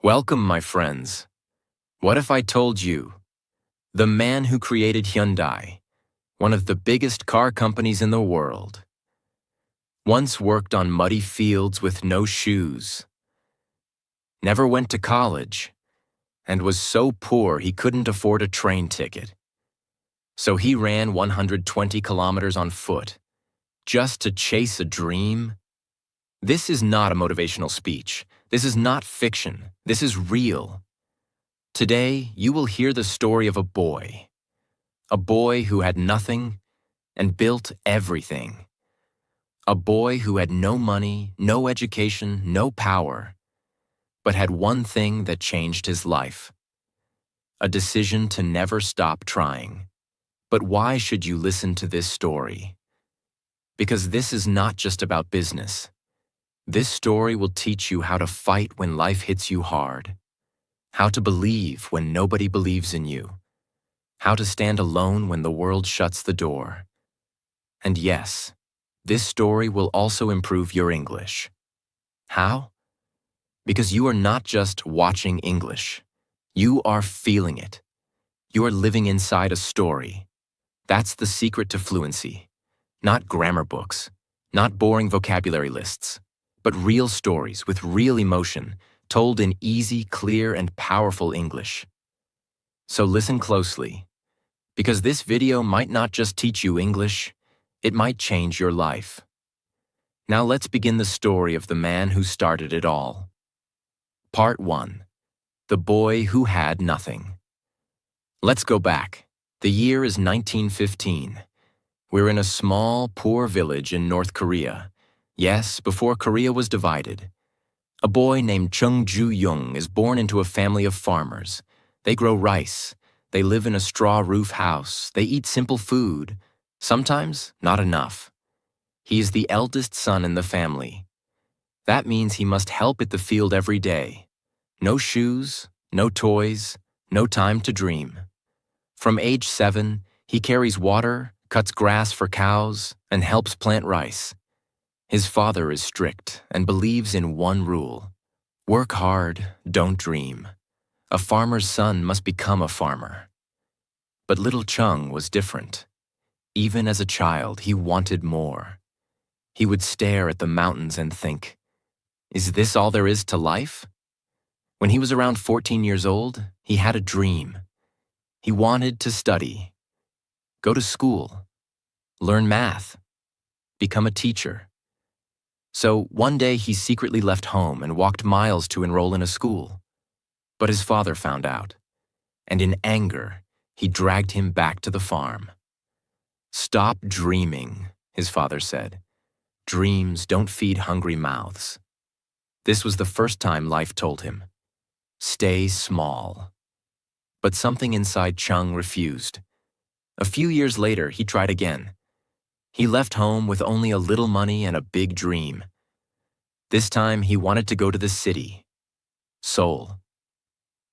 Welcome, my friends. What if I told you the man who created Hyundai, one of the biggest car companies in the world, once worked on muddy fields with no shoes, never went to college, and was so poor he couldn't afford a train ticket. So he ran 120 kilometers on foot just to chase a dream? This is not a motivational speech. This is not fiction. This is real. Today, you will hear the story of a boy who had nothing and built everything. A boy who had no money, no education, no power, but had one thing that changed his life: a decision to never stop trying. But why should you listen to this story? Because this is not just about business. This story will teach you how to fight when life hits you hard, how to believe when nobody believes in you, how to stand alone when the world shuts the door. And yes, this story will also improve your English. How? Because you are not just watching English. You are feeling it. You are living inside a story. That's the secret to fluency. Not grammar books, not boring vocabulary lists, but real stories with real emotion, told in easy, clear, and powerful English. So listen closely, because this video might not just teach you English, it might change your life. Now let's begin the story of the man who started it all. Part 1. The boy who had nothing. Let's go back. The year is 1915. We're in a small, poor village in North Korea. Yes, before Korea was divided. A boy named Chung is born into a family of farmers. They grow rice. They live in a straw roof house. They eat simple food. Sometimes, not enough. He is the eldest son in the family. That means he must help at the field every day. No shoes, no toys, no time to dream. From age 7, he carries water, cuts grass for cows, and helps plant rice. His father is strict and believes in one rule: work hard, don't dream. A farmer's son must become a farmer. But little Chung was different. Even as a child, he wanted more. He would stare at the mountains and think, is this all there is to life? When he was around 14 years old, he had a dream. He wanted to study, go to school, learn math, become a teacher. So one day he secretly left home and walked miles to enroll in a school. But his father found out, and in anger, he dragged him back to the farm. Stop dreaming, his father said. Dreams don't feed hungry mouths. This was the first time life told him, stay small. But something inside Chung refused. A few years later, he tried again. He left home with only a little money and a big dream. This time, he wanted to go to the city, Seoul.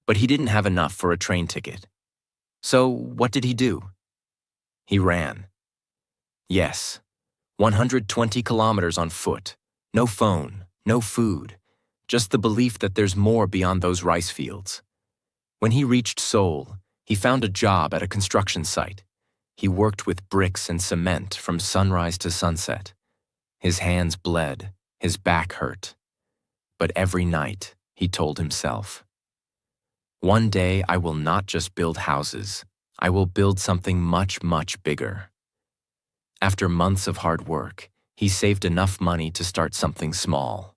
But he didn't have enough for a train ticket. So what did he do? He ran. Yes, 120 kilometers on foot. No phone, no food, just the belief that there's more beyond those rice fields. When he reached Seoul, he found a job at a construction site. He worked with bricks and cement from sunrise to sunset. His hands bled, his back hurt. But every night, he told himself, one day I will not just build houses, I will build something much, much bigger. After months of hard work, he saved enough money to start something small.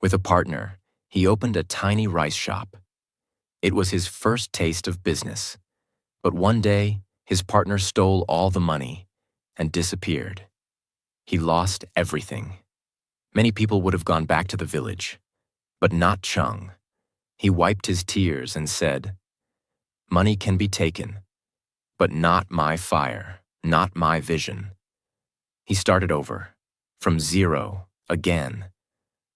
With a partner, he opened a tiny rice shop. It was his first taste of business. But one day, his partner stole all the money and disappeared. He lost everything. Many people would have gone back to the village, but not Chung. He wiped his tears and said, money can be taken, but not my fire, not my vision. He started over, from zero, again.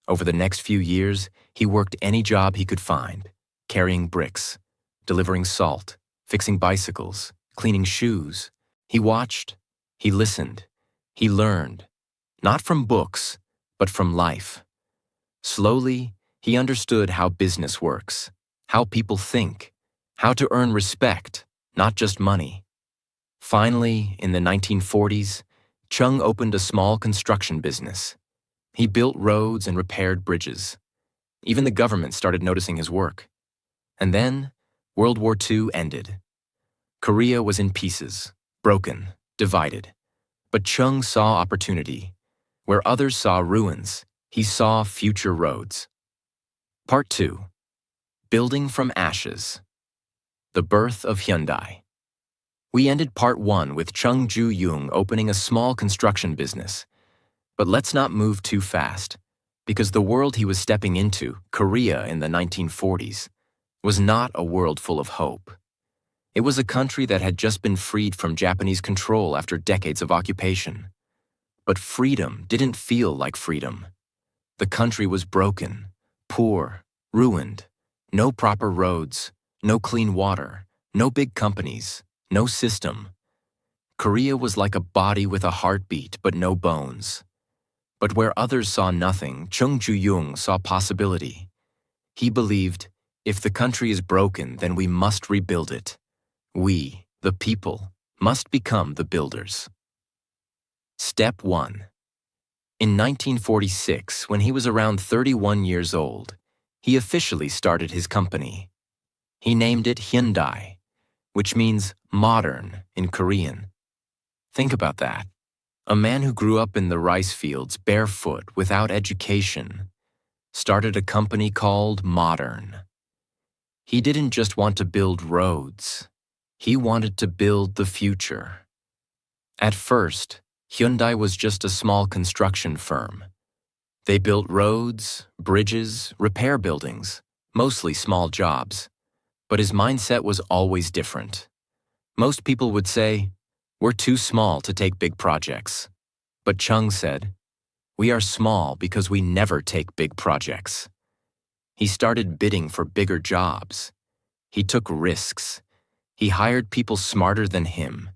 Over the next few years, he worked any job he could find, carrying bricks, delivering salt, fixing bicycles, cleaning shoes. He watched, he listened, he learned, not from books, but from life. Slowly, He understood how business works, how people think, how to earn respect, not just money. Finally, in the 1940s, Chung opened a small construction business. He built roads and repaired bridges. Even the government started noticing his work. And then, World War II ended. Korea was in pieces, broken, divided. But Chung saw opportunity. Where others saw ruins, he saw future roads. Part 2. Building from Ashes. The birth of Hyundai. We ended Part 1 with Chung Ju-young opening a small construction business. But let's not move too fast, because the world he was stepping into, Korea in the 1940s, was not a world full of hope. It was a country that had just been freed from Japanese control after decades of occupation. But freedom didn't feel like freedom. The country was broken, poor, ruined, no proper roads, no clean water, no big companies, no system. Korea was like a body with a heartbeat but no bones. But where others saw nothing, Chung Ju-young saw possibility. He believed, if the country is broken, then we must rebuild it. We, the people, must become the builders. Step 1. In 1946, when he was around 31 years old, he officially started his company. He named it Hyundai, which means modern in Korean. Think about that. A man who grew up in the rice fields barefoot without education started a company called Modern. He didn't just want to build roads. He wanted to build the future. At first, Hyundai was just a small construction firm. They built roads, bridges, repair buildings, mostly small jobs. But his mindset was always different. Most people would say, "We're too small to take big projects." But Chung said, "We are small because we never take big projects." He started bidding for bigger jobs. He took risks. He hired people smarter than him.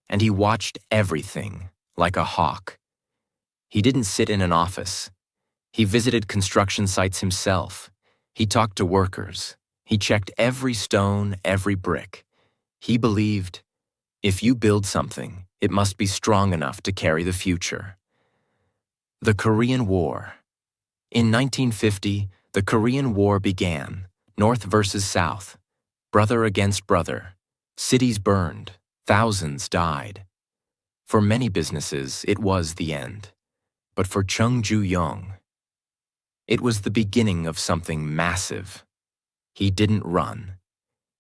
And he watched everything, like a hawk. He didn't sit in an office. He visited construction sites himself. He talked to workers. He checked every stone, every brick. He believed, if you build something, it must be strong enough to carry the future. The Korean War. In 1950, the Korean War began, North versus South, brother against brother. Cities burned, thousands died. For many businesses, it was the end. But for Chung Ju-young, it was the beginning of something massive. He didn't run.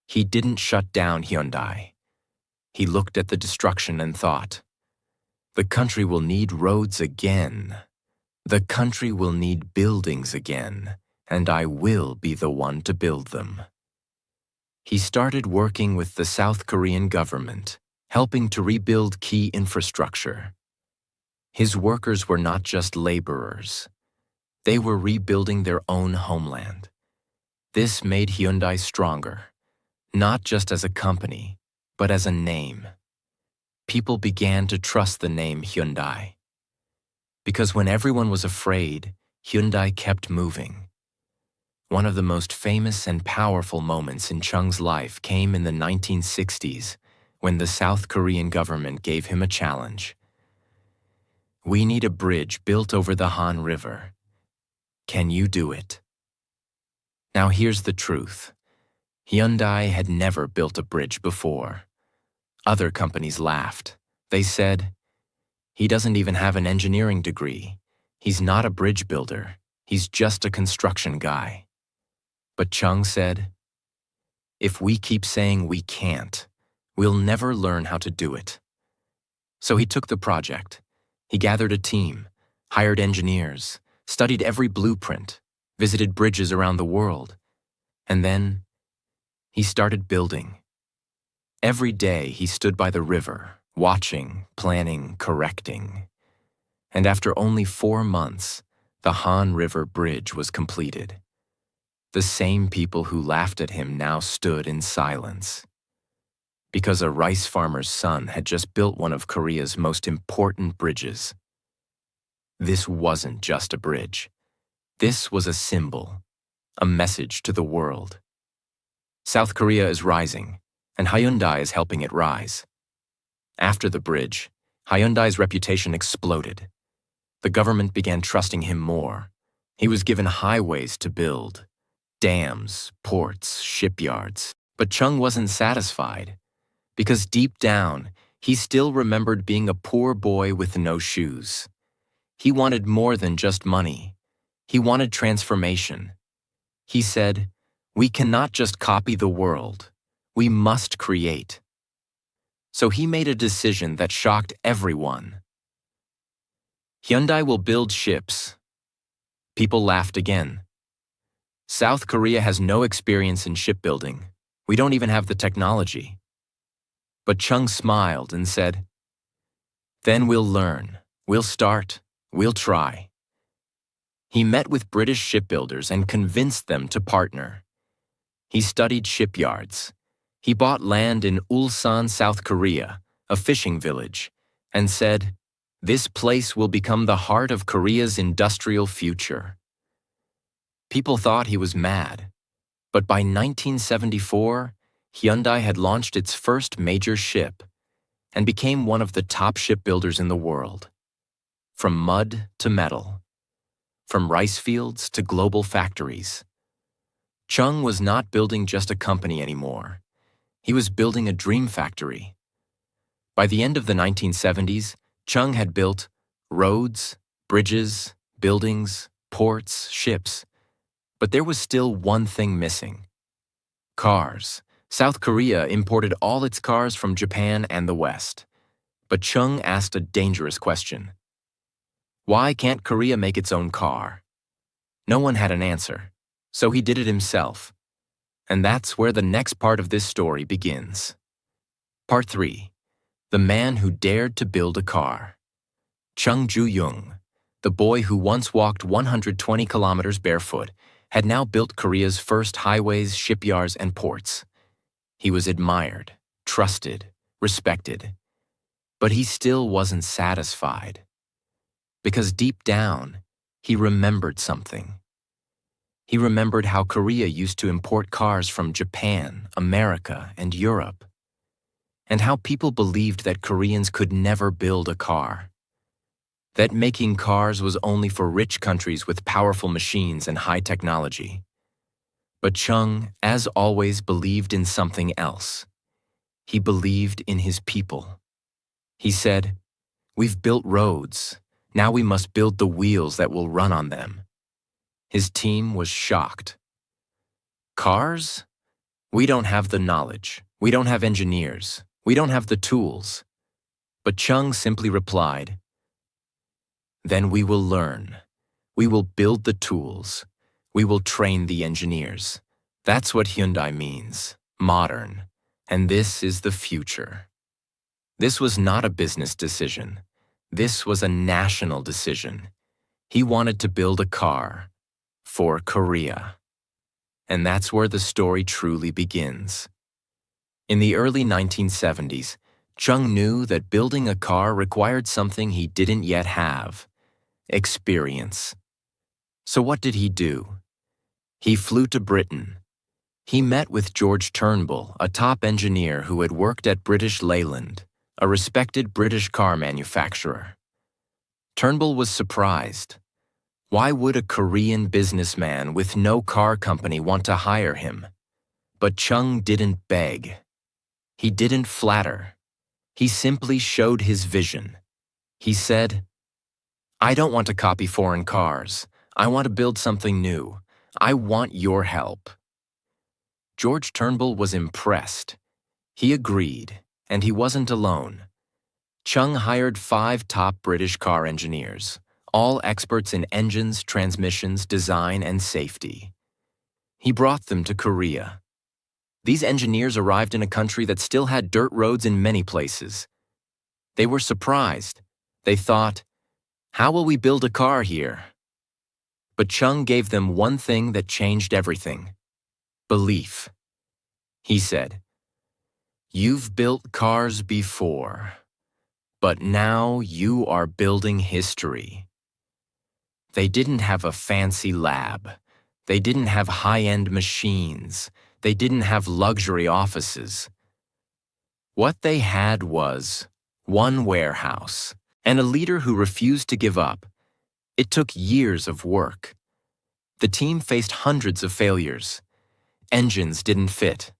He didn't shut down Hyundai. He looked at the destruction and thought, the country will need roads again. The country will need buildings again, and I will be the one to build them. He started working with the South Korean government, helping to rebuild key infrastructure. His workers were not just laborers. They were rebuilding their own homeland. This made Hyundai stronger, not just as a company, but as a name. People began to trust the name Hyundai. Because when everyone was afraid, Hyundai kept moving. One of the most famous and powerful moments in Chung's life came in the 1960s, when the South Korean government gave him a challenge. We need a bridge built over the Han River. Can you do it? Now here's the truth. Hyundai had never built a bridge before. Other companies laughed. They said, he doesn't even have an engineering degree. He's not a bridge builder. He's just a construction guy. But Chung said, if we keep saying we can't, we'll never learn how to do it. So he took the project. He gathered a team, hired engineers, studied every blueprint, visited bridges around the world, and then he started building. Every day he stood by the river, watching, planning, correcting. And after only 4 months, the Han River Bridge was completed. The same people who laughed at him now stood in silence. Because a rice farmer's son had just built one of Korea's most important bridges. This wasn't just a bridge. This was a symbol. a message to the world. South Korea is rising, and Hyundai is helping it rise. After the bridge, Hyundai's reputation exploded. The government began trusting him more. He was given highways to build, dams, ports, shipyards. But Chung wasn't satisfied, because deep down, he still remembered being a poor boy with no shoes. He wanted more than just money. He wanted transformation. He said, "We cannot just copy the world. We must create." So he made a decision that shocked everyone. Hyundai will build ships. People laughed again. South Korea has no experience in shipbuilding. We don't even have the technology. But Chung smiled and said, "Then we'll learn. We'll start. We'll try." He met with British shipbuilders and convinced them to partner. He studied shipyards. He bought land in Ulsan, South Korea, a fishing village, and said, "This place will become the heart of Korea's industrial future." People thought he was mad, but by 1974, Hyundai had launched its first major ship and became one of the top shipbuilders in the world. From mud to metal, from rice fields to global factories. Chung was not building just a company anymore. He was building a dream factory. By the end of the 1970s, Chung had built roads, bridges, buildings, ports, ships. But there was still one thing missing: cars. South Korea imported all its cars from Japan and the West. But Chung asked a dangerous question. Why can't Korea make its own car? No one had an answer, so he did it himself. And that's where the next part of this story begins. Part 3. The man who dared to build a car. Chung Ju-young, the boy who once walked 120 kilometers barefoot, had now built Korea's first highways, shipyards, and ports. He was admired, trusted, respected. But he still wasn't satisfied. Because deep down, he remembered something. He remembered how Korea used to import cars from Japan, America, and Europe, and how people believed that Koreans could never build a car. That making cars was only for rich countries with powerful machines and high technology. But Chung, as always, believed in something else. He believed in his people. He said, "We've built roads. Now we must build the wheels that will run on them." His team was shocked. Cars? We don't have the knowledge. We don't have engineers. We don't have the tools. But Chung simply replied, "Then we will learn. We will build the tools. We will train the engineers." That's what Hyundai means, modern. And this is the future. This was not a business decision. This was a national decision. He wanted to build a car for Korea. And that's where the story truly begins. In the early 1970s, Chung knew that building a car required something he didn't yet have: experience. So what did he do? He flew to Britain. He met with George Turnbull, a top engineer who had worked at British Leyland, a respected British car manufacturer. Turnbull was surprised. Why would a Korean businessman with no car company want to hire him? But Chung didn't beg. He didn't flatter. He simply showed his vision. He said, "I don't want to copy foreign cars. I want to build something new. I want your help." George Turnbull was impressed. He agreed, and he wasn't alone. Chung hired 5 top British car engineers, all experts in engines, transmissions, design, and safety. He brought them to Korea. These engineers arrived in a country that still had dirt roads in many places. They were surprised. They thought, "How will we build a car here?" But Chung gave them one thing that changed everything: belief. He said, "You've built cars before, but now you are building history." They didn't have a fancy lab. They didn't have high-end machines. They didn't have luxury offices. What they had was one warehouse and a leader who refused to give up. It took years of work. The team faced hundreds of failures. Engines didn't fit.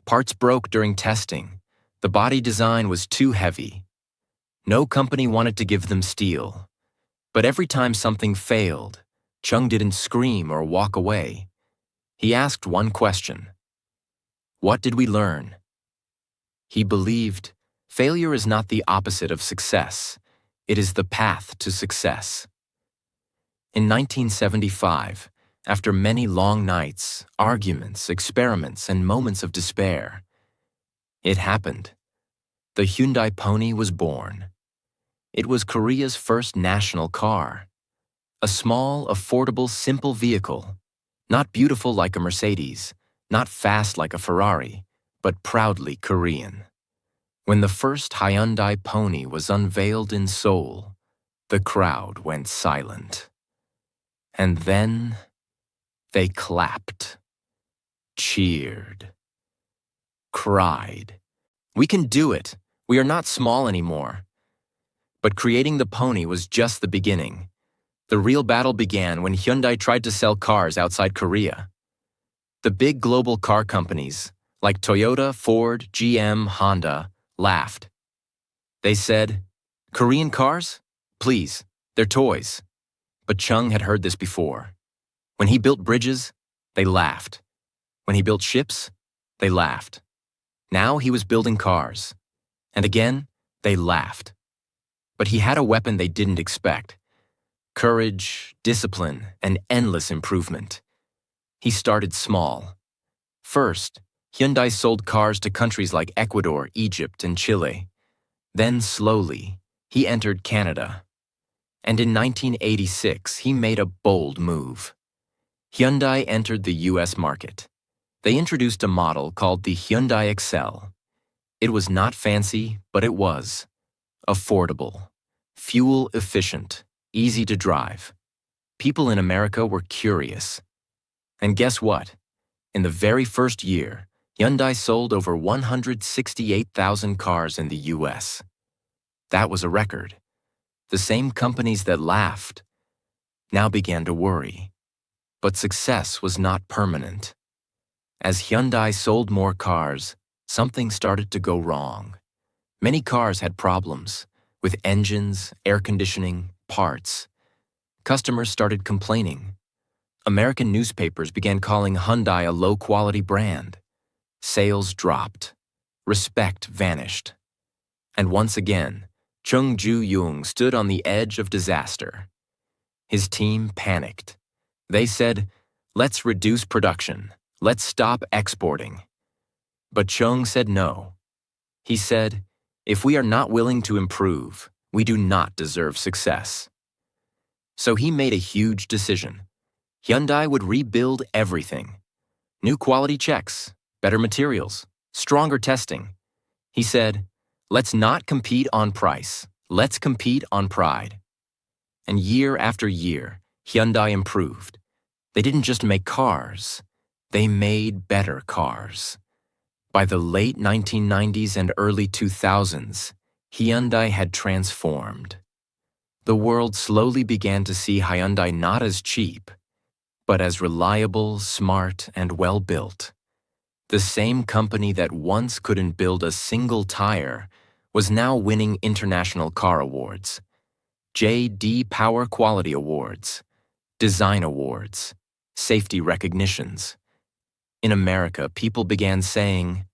Parts broke during testing. The body design was too heavy. No company wanted to give them steel. But every time something failed, Chung didn't scream or walk away. He asked one question. What did we learn? He believed failure is not the opposite of success. It is the path to success. In 1975, after many long nights, arguments, experiments, and moments of despair, it happened. The Hyundai Pony was born. It was Korea's first national car. A small, affordable, simple vehicle, not beautiful like a Mercedes, not fast like a Ferrari, but proudly Korean. When the first Hyundai Pony was unveiled in Seoul, the crowd went silent. And then they clapped, cheered, cried. We can do it. We are not small anymore. But creating the Pony was just the beginning. The real battle began when Hyundai tried to sell cars outside Korea. The big global car companies, like Toyota, Ford, GM, Honda, laughed. They said, "Korean cars? Please, they're toys." But Chung had heard this before. When he built bridges, they laughed. When he built ships, they laughed. Now he was building cars. And again, they laughed. But he had a weapon they didn't expect. Courage, discipline, and endless improvement. He started small. First, Hyundai sold cars to countries like Ecuador, Egypt, and Chile. Then slowly, he entered Canada. And in 1986, he made a bold move. Hyundai entered the US market. They introduced a model called the Hyundai Excel. It was not fancy, but it was affordable, fuel efficient, easy to drive. People in America were curious. And guess what? In the very first year, Hyundai sold over 168,000 cars in the US. That was a record. The same companies that laughed now began to worry. But success was not permanent. As Hyundai sold more cars, something started to go wrong. Many cars had problems with engines, air conditioning, parts. Customers started complaining. American newspapers began calling Hyundai a low-quality brand. Sales dropped. Respect vanished. And once again, Chung Ju-young stood on the edge of disaster. His team panicked. They said, "Let's reduce production. Let's stop exporting." But Chung said no. He said, "If we are not willing to improve, we do not deserve success." So he made a huge decision. Hyundai would rebuild everything. New quality checks, better materials, stronger testing. He said, "Let's not compete on price. Let's compete on pride." And year after year, Hyundai improved. They didn't just make cars, they made better cars. By the late 1990s and early 2000s, Hyundai had transformed. The world slowly began to see Hyundai not as cheap, but as reliable, smart, and well-built. The same company that once couldn't build a single tire was now winning international car awards, J.D. Power Quality Awards, Design Awards, safety recognitions. In America, people began saying,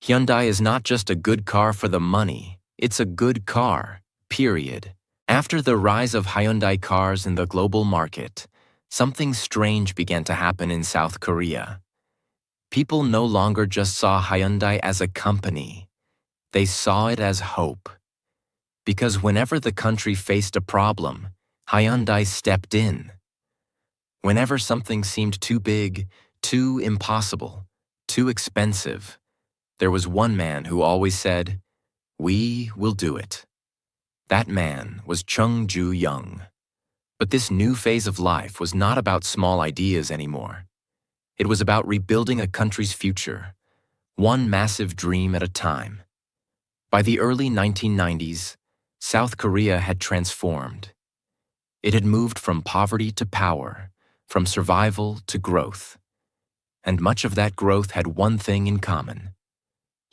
"Hyundai is not just a good car for the money, it's a good car, period." After the rise of Hyundai cars in the global market, something strange began to happen in South Korea. People no longer just saw Hyundai as a company. They saw it as hope. Because whenever the country faced a problem, Hyundai stepped in. Whenever something seemed too big, too impossible, too expensive, there was one man who always said, "We will do it." That man was Chung Ju-young. But this new phase of life was not about small ideas anymore. It was about rebuilding a country's future, one massive dream at a time. By the early 1990s, South Korea had transformed. It had moved from poverty to power, from survival to growth. And much of that growth had one thing in common: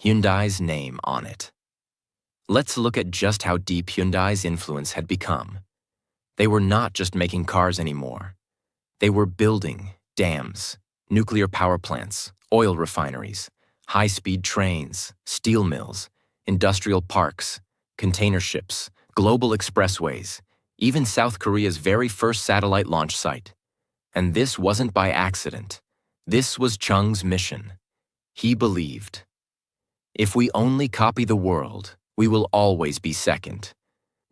Hyundai's name on it. Let's look at just how deep Hyundai's influence had become. They were not just making cars anymore. They were building dams, nuclear power plants, oil refineries, high-speed trains, steel mills, industrial parks, container ships, global expressways, even South Korea's very first satellite launch site. And this wasn't by accident. This was Chung's mission. He believed, if we only copy the world, we will always be second.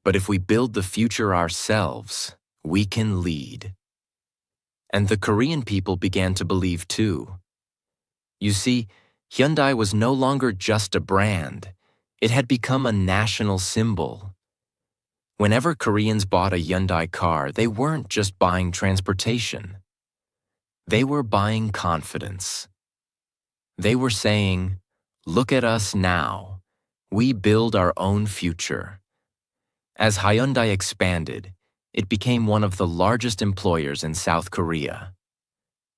But if we build the future ourselves, we can lead. And the Korean people began to believe too. You see, Hyundai was no longer just a brand. It had become a national symbol. Whenever Koreans bought a Hyundai car, they weren't just buying transportation. They were buying confidence. They were saying, look at us now. We build our own future. As Hyundai expanded, it became one of the largest employers in South Korea.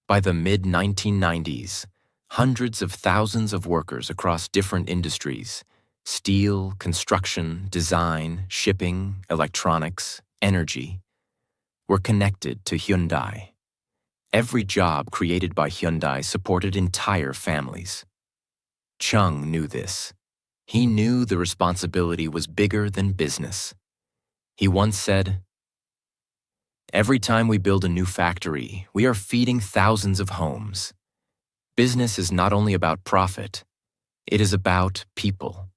By the mid-1990s, hundreds of thousands of workers across different industries, steel, construction, design, shipping, electronics, energy, were connected to Hyundai. Every job created by Hyundai supported entire families. Chung knew this. He knew the responsibility was bigger than business. He once said, "Every time we build a new factory, we are feeding thousands of homes. Business is not only about profit, it is about people."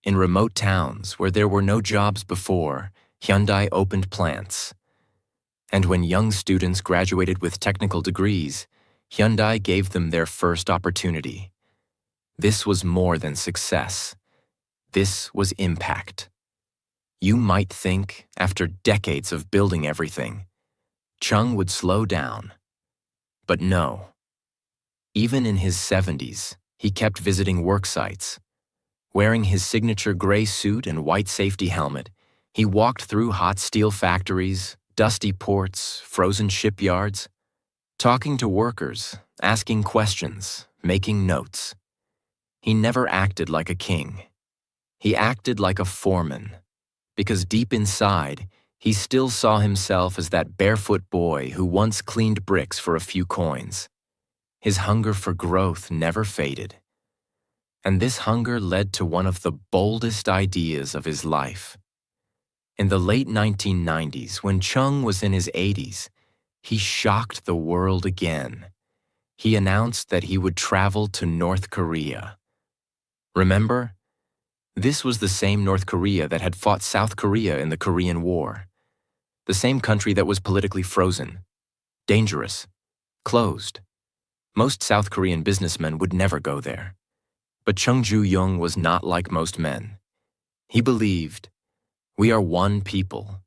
In remote towns where there were no jobs before, Hyundai opened plants. And when young students graduated with technical degrees, Hyundai gave them their first opportunity. This was more than success. This was impact. You might think, after decades of building everything, Chung would slow down. But no. Even in his 70s, he kept visiting work sites. Wearing his signature gray suit and white safety helmet, he walked through hot steel factories, dusty ports, frozen shipyards, talking to workers, asking questions, making notes. He never acted like a king. He acted like a foreman, because deep inside, he still saw himself as that barefoot boy who once cleaned bricks for a few coins. His hunger for growth never faded. And this hunger led to one of the boldest ideas of his life. In the late 1990s, when Chung was in his 80s, he shocked the world again. He announced that he would travel to North Korea. Remember? This was the same North Korea that had fought South Korea in the Korean War. The same country that was politically frozen, dangerous, closed. Most South Korean businessmen would never go there. But Chung Ju-young was not like most men. He believed, we are one people.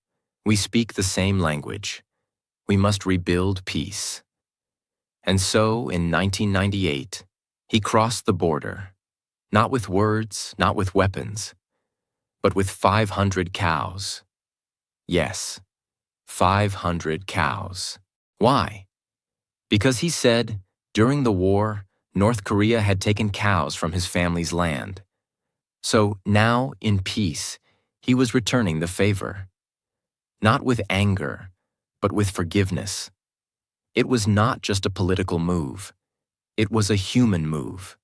We speak the same language. We must rebuild peace. And so, in 1998, he crossed the border, not with words, not with weapons, but with 500 cows. Yes, 500 cows. Why? Because he said, during the war, North Korea had taken cows from his family's land. So now, in peace, he was returning the favor. Not with anger, but with forgiveness. It was not just a political move. It was a human move.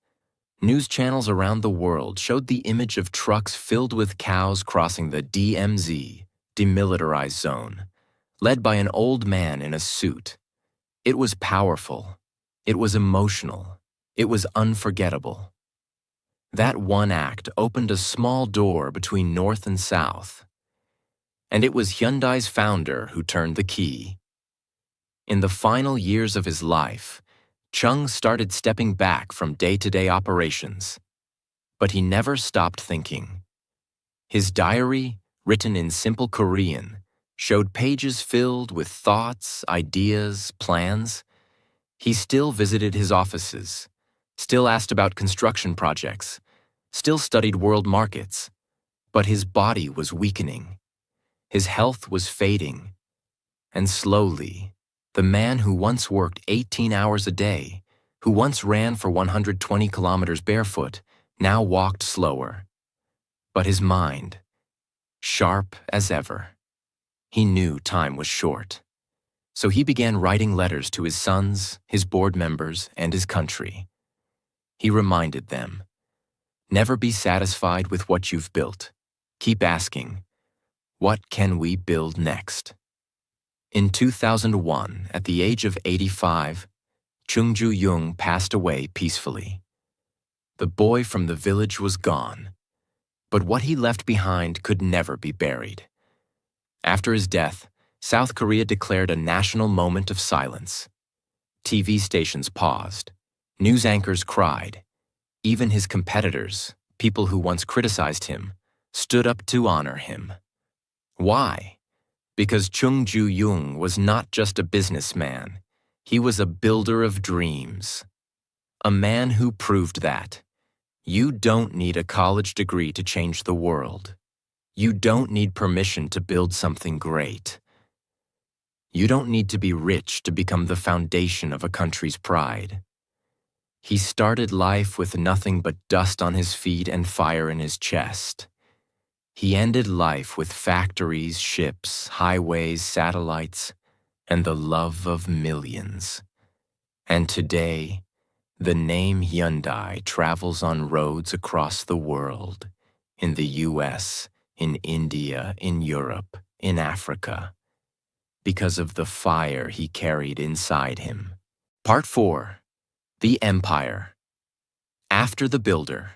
News channels around the world showed the image of trucks filled with cows crossing the DMZ, demilitarized zone, led by an old man in a suit. It was powerful. It was emotional. It was unforgettable. That one act opened a small door between North and South. And it was Hyundai's founder who turned the key. In the final years of his life, Chung started stepping back from day-to-day operations. But he never stopped thinking. His diary, written in simple Korean, showed pages filled with thoughts, ideas, plans. He still visited his offices, still asked about construction projects, still studied world markets, but his body was weakening. His health was fading, and slowly, the man who once worked 18 hours a day, who once ran for 120 kilometers barefoot, now walked slower. But his mind, sharp as ever. He knew time was short. So he began writing letters to his sons, his board members, and his country. He reminded them, never be satisfied with what you've built. Keep asking, what can we build next? In 2001, at the age of 85, Chung passed away peacefully. The boy from the village was gone, but what he left behind could never be buried. After his death, South Korea declared a national moment of silence. TV stations paused. News anchors cried. Even his competitors, people who once criticized him, stood up to honor him. Why? Because Chung Ju-young was not just a businessman. He was a builder of dreams. A man who proved that you don't need a college degree to change the world. You don't need permission to build something great. You don't need to be rich to become the foundation of a country's pride. He started life with nothing but dust on his feet and fire in his chest. He ended life with factories, ships, highways, satellites, and the love of millions. And today, the name Hyundai travels on roads across the world, in the US, in India, in Europe, in Africa, because of the fire he carried inside him. Part 4. The Empire. After the Builder.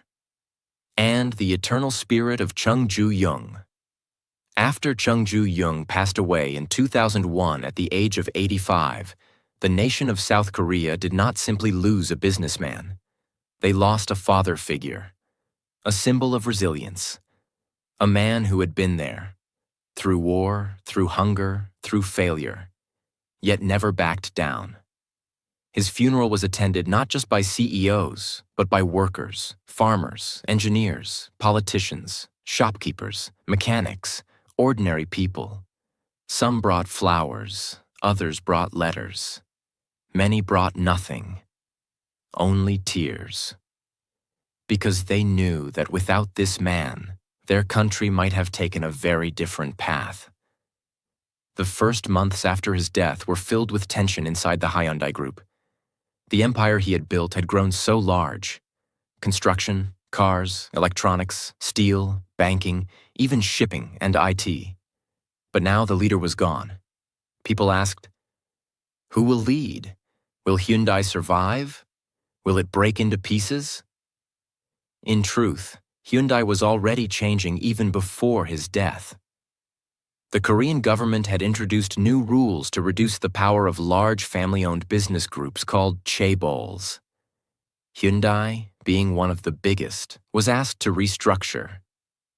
And the eternal spirit of Chung Ju-young. After Chung Ju-young passed away in 2001 at the age of 85, the nation of South Korea did not simply lose a businessman. They lost a father figure, a symbol of resilience. A man who had been there, through war, through hunger, through failure, yet never backed down. His funeral was attended not just by CEOs, but by workers, farmers, engineers, politicians, shopkeepers, mechanics, ordinary people. Some brought flowers, others brought letters. Many brought nothing, only tears. Because they knew that without this man, their country might have taken a very different path. The first months after his death were filled with tension inside the Hyundai Group. The empire he had built had grown so large. Construction, cars, electronics, steel, banking, even shipping and IT. But now the leader was gone. People asked, who will lead? Will Hyundai survive? Will it break into pieces? In truth, Hyundai was already changing even before his death. The Korean government had introduced new rules to reduce the power of large family-owned business groups called chaebols. Hyundai, being one of the biggest, was asked to restructure.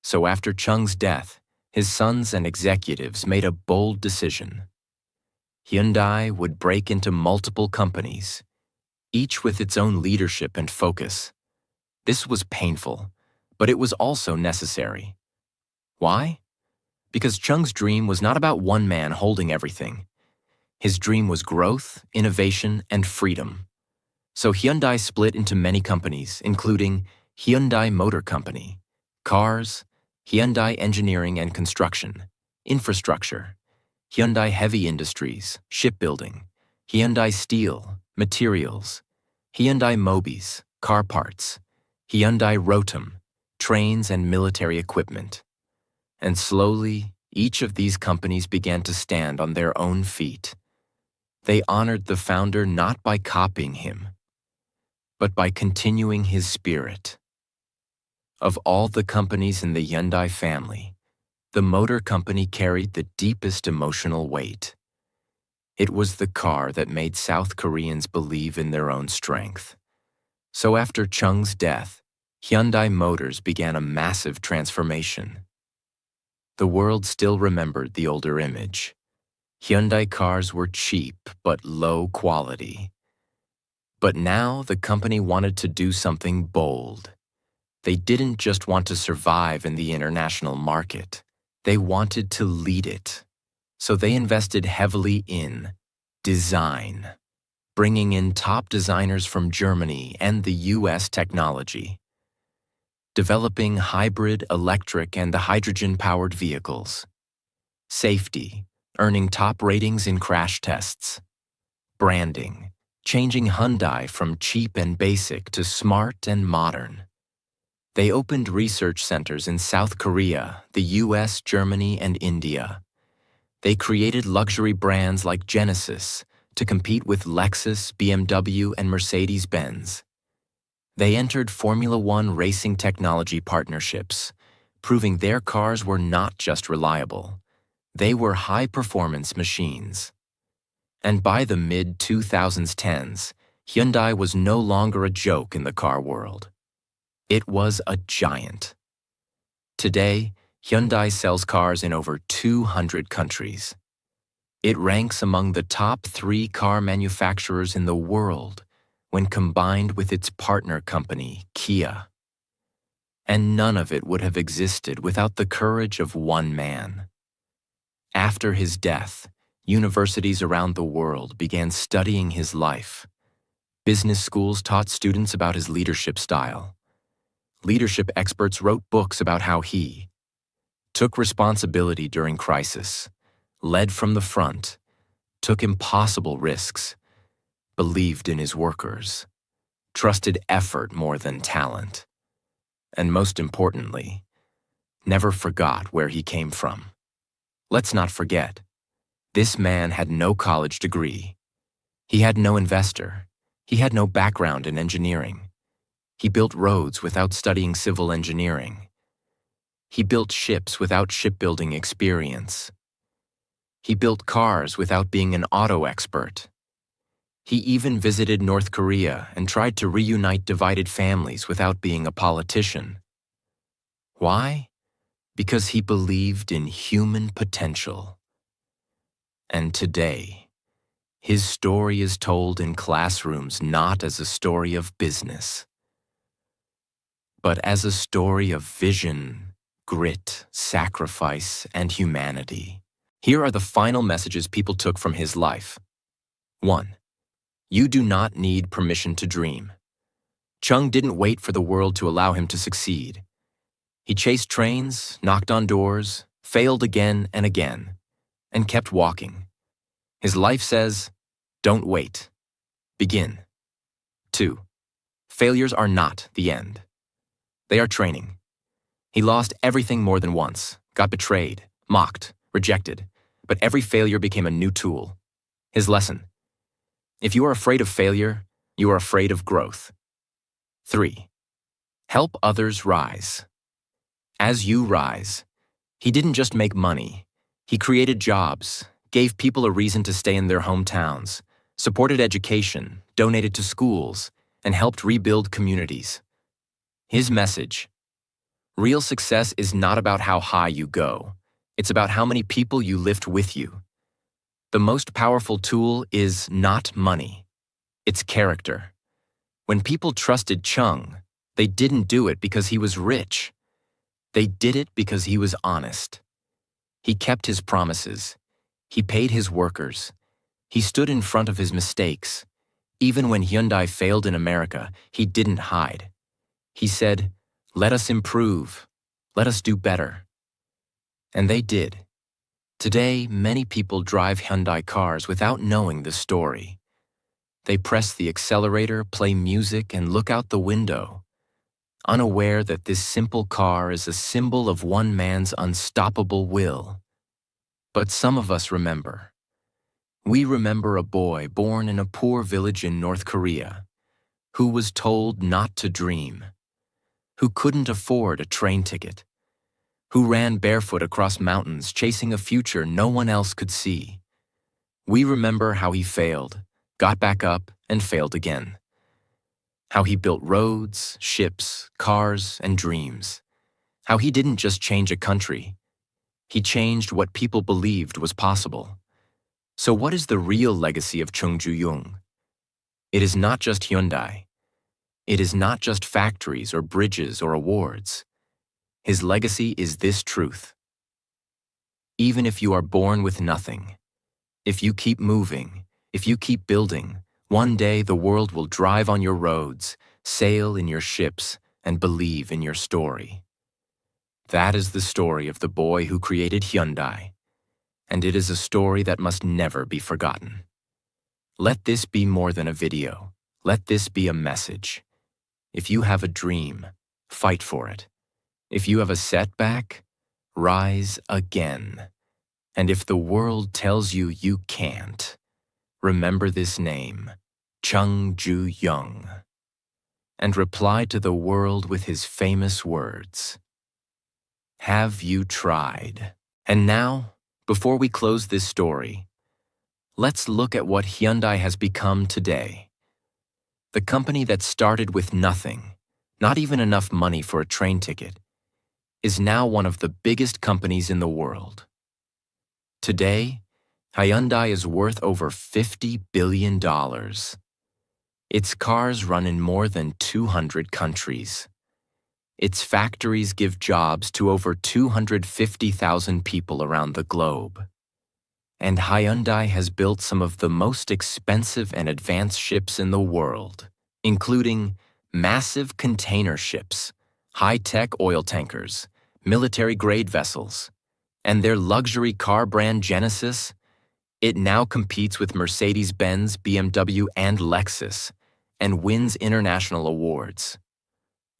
So after Chung's death, his sons and executives made a bold decision. Hyundai would break into multiple companies, each with its own leadership and focus. This was painful, but it was also necessary. Why? Because Chung's dream was not about one man holding everything. His dream was growth, innovation, and freedom. So Hyundai split into many companies, including Hyundai Motor Company, Cars, Hyundai Engineering and Construction, Infrastructure, Hyundai Heavy Industries, Shipbuilding, Hyundai Steel, Materials, Hyundai Mobis, Car Parts, Hyundai Rotem, Trains and Military Equipment. And slowly, each of these companies began to stand on their own feet. They honored the founder not by copying him, but by continuing his spirit. Of all the companies in the Hyundai family, the motor company carried the deepest emotional weight. It was the car that made South Koreans believe in their own strength. So after Chung's death, Hyundai Motors began a massive transformation. the world still remembered the older image. Hyundai cars were cheap but low quality. But now the company wanted to do something bold. They didn't just want to survive in the international market. They wanted to lead it. So they invested heavily in design, bringing in top designers from Germany and the US technology, developing hybrid, electric, and hydrogen-powered vehicles, safety, earning top ratings in crash tests, branding, changing Hyundai from cheap and basic to smart and modern. They opened research centers in South Korea, the US, Germany, and India. They created luxury brands like Genesis to compete with Lexus, BMW, and Mercedes-Benz. They entered Formula One racing technology partnerships, proving their cars were not just reliable. They were high-performance machines. And by the mid-2010s, Hyundai was no longer a joke in the car world. It was a giant. Today, Hyundai sells cars in over 200 countries. It ranks among the top 3 car manufacturers in the world when combined with its partner company, Kia. And none of it would have existed without the courage of one man. After his death, universities around the world began studying his life. Business schools taught students about his leadership style. Leadership experts wrote books about how he took responsibility during crisis, led from the front, took impossible risks, believed in his workers, trusted effort more than talent, and most importantly, never forgot where he came from. Let's not forget, this man had no college degree. He had no investor. He had no background in engineering. He built roads without studying civil engineering. He built ships without shipbuilding experience. He built cars without being an auto expert. He even visited North Korea and tried to reunite divided families without being a politician. Why? Because he believed in human potential. And today, his story is told in classrooms not as a story of business, but as a story of vision, grit, sacrifice, and humanity. Here are the final messages people took from his life. 1. You do not need permission to dream. Chung didn't wait for the world to allow him to succeed. He chased trains, knocked on doors, failed again and again, and kept walking. His life says, don't wait. Begin. 2. Failures are not the end. They are training. He lost everything more than once, got betrayed, mocked, rejected, but every failure became a new tool. His lesson: if you are afraid of failure, you are afraid of growth. 3. Help others rise. As you rise, he didn't just make money. He created jobs, gave people a reason to stay in their hometowns, supported education, donated to schools, and helped rebuild communities. His message: real success is not about how high you go. It's about how many people you lift with you. The most powerful tool is not money. It's character. When people trusted Chung, they didn't do it because he was rich. They did it because he was honest. He kept his promises. He paid his workers. He stood in front of his mistakes. Even when Hyundai failed in America, he didn't hide. He said, let us improve. Let us do better. And they did. Today, many people drive Hyundai cars without knowing the story. They press the accelerator, play music, and look out the window, unaware that this simple car is a symbol of one man's unstoppable will. But some of us remember. We remember a boy born in a poor village in North Korea, who was told not to dream, who couldn't afford a train ticket, who ran barefoot across mountains chasing a future no one else could see. We remember how he failed, got back up, and failed again. How he built roads, ships, cars, and dreams. How he didn't just change a country. He changed what people believed was possible. So what is the real legacy of Chung Ju-young? It is not just Hyundai. It is not just factories or bridges or awards. His legacy is this truth. Even if you are born with nothing, if you keep moving, if you keep building, one day the world will drive on your roads, sail in your ships, and believe in your story. That is the story of the boy who created Hyundai, and it is a story that must never be forgotten. Let this be more than a video. Let this be a message. If you have a dream, fight for it. If you have a setback, rise again. And if the world tells you you can't, remember this name, Chung Ju-young, and reply to the world with his famous words. Have you tried? And now, before we close this story, let's look at what Hyundai has become today. The company that started with nothing, not even enough money for a train ticket, is now one of the biggest companies in the world. Today, Hyundai is worth over $50 billion. Its cars run in more than 200 countries. Its factories give jobs to over 250,000 people around the globe. And Hyundai has built some of the most expensive and advanced ships in the world, including massive container ships, high-tech oil tankers, military-grade vessels, and their luxury car brand Genesis. It now competes with Mercedes-Benz, BMW, and Lexus, and wins international awards.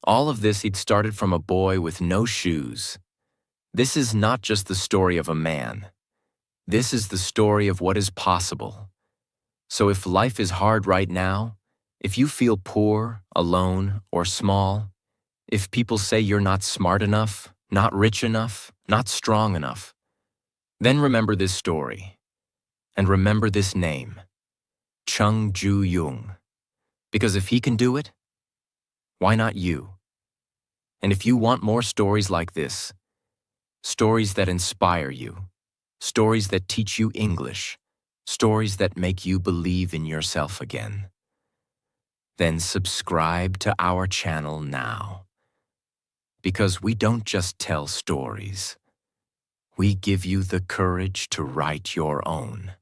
All of this, it started from a boy with no shoes. This is not just the story of a man. This is the story of what is possible. So if life is hard right now, if you feel poor, alone, or small, if people say you're not smart enough, not rich enough, not strong enough, then remember this story. And remember this name, Chung Ju-young. Because if he can do it, why not you? And if you want more stories like this, stories that inspire you, stories that teach you English, stories that make you believe in yourself again, then subscribe to our channel now. Because we don't just tell stories, we give you the courage to write your own.